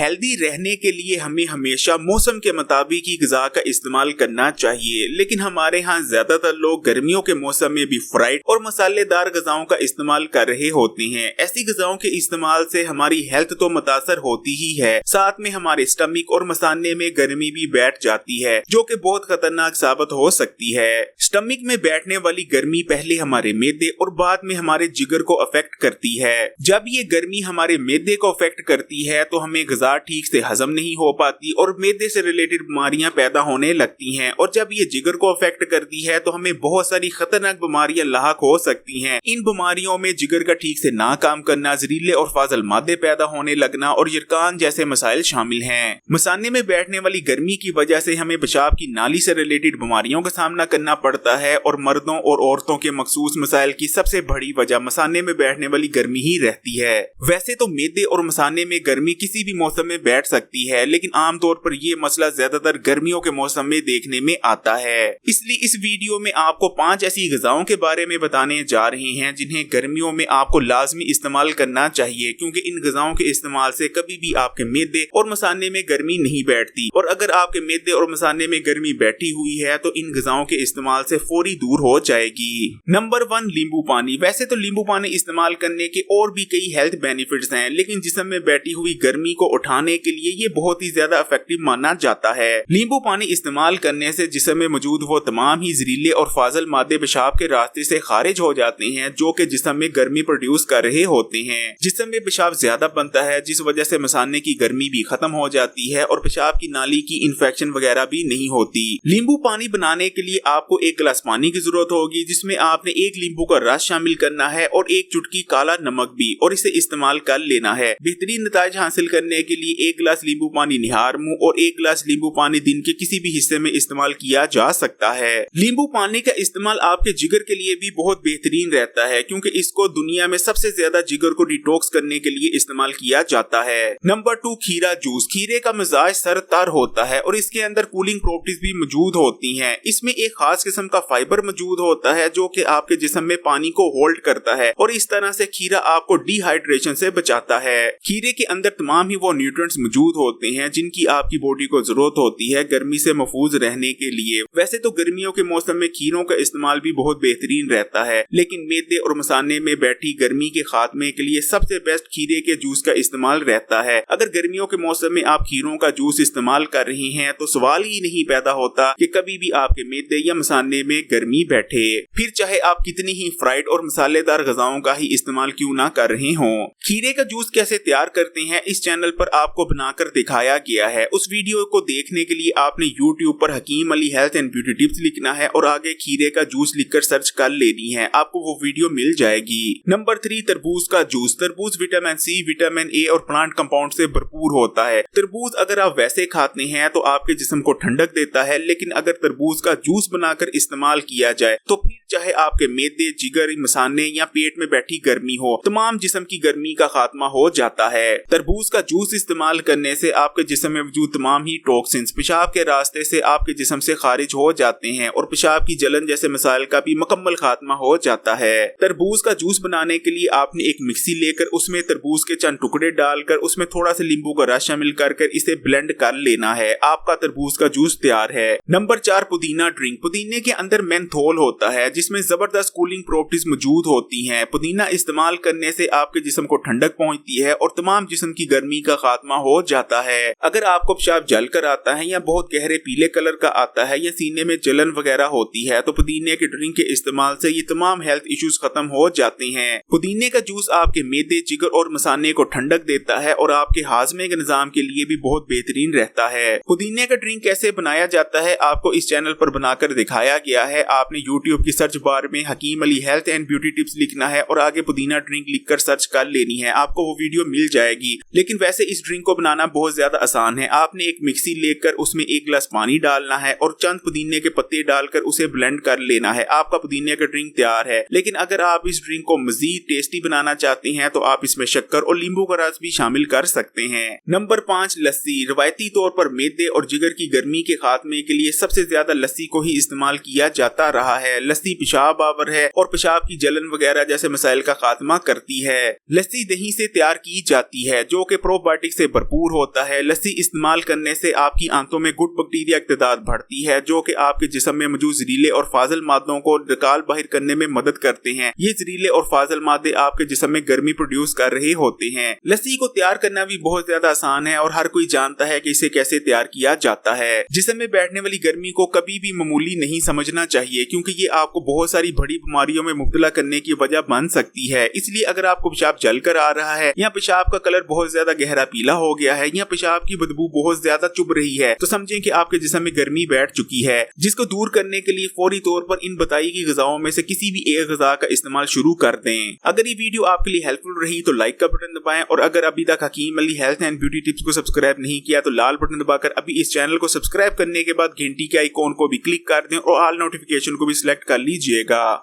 Healthy रहने के लिए हमें हमेशा मौसम के मुताबिक ही ग़िज़ा का इस्तेमाल करना चाहिए, लेकिन हमारे यहाँ ज्यादातर लोग गर्मियों के मौसम में भी फ्राइड और मसालेदार ग़िज़ाओं का इस्तेमाल कर रहे होते हैं। ऐसी ग़िज़ाओं के इस्तेमाल से हमारी हेल्थ तो मुतासर होती ही है, साथ में हमारे स्टमक और मसाने में गर्मी भी बैठ जाती है, जो कि बहुत खतरनाक साबित हो सकती है। स्टमक में बैठने वाली गर्मी पहले हमारे मैदे और बाद में हमारे जिगर को अफेक्ट करती है। जब ये गर्मी हमारे मैदे को अफेक्ट करती है तो हमें ग़िज़ा ठीक से हजम नहीं हो पाती और मैदे से रिलेटेड बीमारियां पैदा होने लगती हैं, और जब ये जिगर को अफेक्ट करती है तो हमें बहुत सारी खतरनाक बीमारियां लाहक हो सकती हैं। इन बीमारियों में जिगर का ठीक से ना काम करना, जहरीले और फाजल मादे पैदा होने लगना और यरकान जैसे मसाइल शामिल हैं। मसाने में बैठने वाली गर्मी की वजह से हमें पेशाब की नाली से रिलेटेड बीमारियों का सामना करना पड़ता है, और मर्दों और औरतों के मखसूस मसाइल की सबसे बड़ी वजह मसाने में बैठने वाली गर्मी ही रहती है। वैसे तो मैदे और मसाने में गर्मी किसी भी मौसम में बैठ सकती है, लेकिन आमतौर पर ये मसला ज्यादातर गर्मियों के मौसम में देखने में आता है। इसलिए इस वीडियो में आपको 5 ऐसी ग़िज़ाओं के बारे में बताने जा रहे हैं जिन्हें गर्मियों में आपको लाजमी इस्तेमाल करना चाहिए, क्योंकि इन ग़िज़ाओं के इस्तेमाल से कभी भी आपके मैदे और मसाने में गर्मी नहीं बैठती, और अगर आपके मैदे और मसाने में गर्मी बैठी हुई है तो इन ग़िज़ाओं के इस्तेमाल से फौरी दूर हो जाएगी। नंबर 1, नींबू पानी। वैसे तो नींबू पानी इस्तेमाल करने के और भी कई हेल्थ बेनिफिट्स हैं, लेकिन जिस्म में बैठी हुई गर्मी को उठाने के लिए ये बहुत ही ज्यादा इफेक्टिव माना जाता है। नींबू पानी इस्तेमाल करने से जिस्म में मौजूद वो तमाम ही जहरीले और फाजल मादे पेशाब के रास्ते से खारिज हो जाते हैं, जो कि जिस्म में गर्मी प्रोड्यूस कर रहे होते हैं। जिस्म में पेशाब ज्यादा बनता है, जिस वजह से मसाने की गर्मी भी खत्म हो जाती है और पेशाब की नाली की इन्फेक्शन वगैरह भी नहीं होती। नींबू पानी बनाने के लिए आपको 1 गिलास पानी की जरूरत होगी, जिसमें आपने 1 नींबू का रस शामिल करना है और 1 चुटकी काला नमक भी, और इसे इस्तेमाल कर लेना है। बेहतरीन नतीजा हासिल करने के लिए 1 गिलास नींबू पानी निहार मुंह और 1 गिलास नींबू पानी दिन के किसी भी हिस्से में इस्तेमाल किया जा सकता है। नींबू पानी का इस्तेमाल आपके जिगर के लिए भी बहुत बेहतरीन रहता है, क्योंकि इसको दुनिया में सबसे ज्यादा जिगर को डिटॉक्स करने के लिए इस्तेमाल किया जाता है। नंबर 2, खीरा जूस। खीरे का मिजाज सरतार होता है और इसके अंदर कूलिंग प्रॉपर्टीज भी मौजूद होती हैं। इसमें एक खास किस्म का फाइबर मौजूद होता है जो कि आपके जिस्म में पानी को होल्ड करता है, और इस तरह से खीरा आपको डिहाइड्रेशन से बचाता है। खीरे के अंदर तमाम ही वो न्यूट्रिएंट्स मौजूद होते हैं जिनकी आपकी बॉडी को जरूरत होती है गर्मी से महफूज रहने के लिए। वैसे तो गर्मियों के मौसम में खीरों का इस्तेमाल भी बहुत बेहतरीन रहता है, लेकिन मैदे और मसाने में बैठी गर्मी के खात्मे के लिए सबसे बेस्ट खीरे के जूस का इस्तेमाल रहता है। अगर गर्मियों के मौसम में आप खीरों का जूस इस्तेमाल कर रहे हैं तो सवाल ही नहीं पैदा होता कि कभी भी आपके मैदे या मसाने में गर्मी बैठे, फिर चाहे आप कितनी ही फ्राइड और मसालेदार ग़िज़ाओं का ही इस्तेमाल क्यों ना कर रहे हों। खीरे का जूस कैसे तैयार करते हैं इस चैनल पर आपको बनाकर दिखाया गया है। उस वीडियो को देखने के लिए आपने YouTube पर Hakeem Ali health and beauty tips लिखना है और आगे खीरे का जूस लिखकर सर्च कर लेनी है, आपको वो वीडियो मिल जाएगी। नंबर 3, तरबूज का जूस। तरबूज विटामिन सी, विटामिन ए और प्लांट कंपाउंड से भरपूर होता है। तरबूज अगर आप वैसे खाते हैं तो आपके जिस्म को ठंडक देता है, लेकिन अगर तरबूज का जूस बनाकर इस्तेमाल किया जाए तो फिर चाहे आपके मैदे, जिगर, मसाने या पेट में बैठी गर्मी हो, तमाम जिस्म की गर्मी का खात्मा हो जाता है। तरबूज का जूस इस्तेमाल करने से आपके जिस्म में मौजूद तमाम ही टॉक्सिन्स पेशाब के रास्ते से आपके जिस्म से खारिज हो जाते हैं और पेशाब की जलन जैसे मसाइल का भी मुकम्मल खात्मा हो जाता है। तरबूज का जूस बनाने के लिए आपने एक मिक्सी लेकर उसमें तरबूज के चंद टुकड़े डालकर उसमें थोड़ा सा नींबू का रस शामिल कर इसे ब्लेंड कर लेना है। आपका तरबूज का जूस तैयार है। नंबर 4, पुदीना ड्रिंक। पुदीने के अंदर मेंथोल होता है जिसमें जबरदस्त कूलिंग प्रॉपर्टीज मौजूद होती हैं। पुदीना इस्तेमाल करने से आपके जिस्म को ठंडक पहुंचती है और तमाम जिस्म की गर्मी का खात्मा हो जाता है। अगर आपको पेशाब जल कर आता है या बहुत गहरे पीले कलर का आता है या सीने में जलन वगैरह होती है तो पुदीने के ड्रिंक के इस्तेमाल से ये तमाम हेल्थ इश्यूज खत्म हो जाते हैं। पुदीने का जूस आपके मैदे, जिगर और मसाने को ठंडक देता है और आपके हाजमे के निजाम के लिए भी बहुत बेहतरीन रहता है। पुदीने का ड्रिंक कैसे बनाया जाता है आपको इस चैनल पर बनाकर दिखाया गया है। आपने YouTube की सर्च बार में Hakeem Ali health and beauty tips लिखना है और आगे पुदीना ड्रिंक लिखकर सर्च कर लेनी है, आपको वो वीडियो मिल जाएगी। लेकिन वैसे इस ड्रिंक को बनाना बहुत ज्यादा आसान है। आपने एक मिक्सी लेकर उसमें 1 गिलास पानी डालना है और चंद पुदीने के पत्ते डालकर उसे ब्लेंड कर लेना है। आपका पुदीने का ड्रिंक तैयार है। लेकिन अगर आप इस ड्रिंक को मजीद टेस्टी बनाना चाहते हैं तो आप इसमें शक्कर और नींबू का रस भी शामिल कर सकते हैं। नंबर 5, लस्सी। रवायती तौर पर मैदे और जिगर की गर्मी के खात्मे के लिए सबसे ज्यादा लस्सी को ही इस्तेमाल किया जाता रहा है। लस्सी पेशाब आवर है और पेशाब की जलन वगैरह जैसे मसाइल का खात्मा करती है। लस्सी दही से तैयार की जाती है जो कि प्रोबायोटिक एंटीबायोटिक से भरपूर होता है। लस्सी इस्तेमाल करने से आपकी आंतों में गुड बैक्टीरिया की तादाद बढ़ती है, जो कि आपके जिस्म में मौजूद जहरीले और फाजिल मादों को निकाल बाहर करने में मदद करते हैं। ये जहरीले और फाजिल मादे आपके जिस्म में गर्मी प्रोड्यूस कर रहे होते हैं। लस्सी को तैयार करना भी बहुत ज्यादा आसान है और हर कोई जानता है कि इसे कैसे तैयार किया जाता है। जिस्म में बैठने वाली गर्मी को कभी भी मामूली नहीं समझना चाहिए, क्योंकि ये आपको बहुत सारी बड़ी बीमारियों में मुब्तला करने की वजह बन सकती है। इसलिए अगर आपको पेशाब जल कर आ रहा है या पेशाब का कलर बहुत ज्यादा गहरा पीला हो गया है या पेशाब की बदबू बहुत ज्यादा चुभ रही है, तो समझें कि आपके जिस्म में गर्मी बैठ चुकी है, जिसको दूर करने के लिए फौरी तौर पर इन बताई गई ग़िज़ाओं में से किसी भी एक ग़िज़ा का इस्तेमाल शुरू कर दें। अगर ये वीडियो आपके लिए हेल्पफुल रही तो लाइक का बटन दबाएं, और अगर अभी तक Hakeem Ali health and beauty tips को सब्सक्राइब नहीं किया तो लाल बटन दबाकर अभी इस चैनल को सब्सक्राइब करने के बाद घंटी के आइकॉन को भी क्लिक कर दें और ऑल नोटिफिकेशन को भी सिलेक्ट कर लीजिएगा।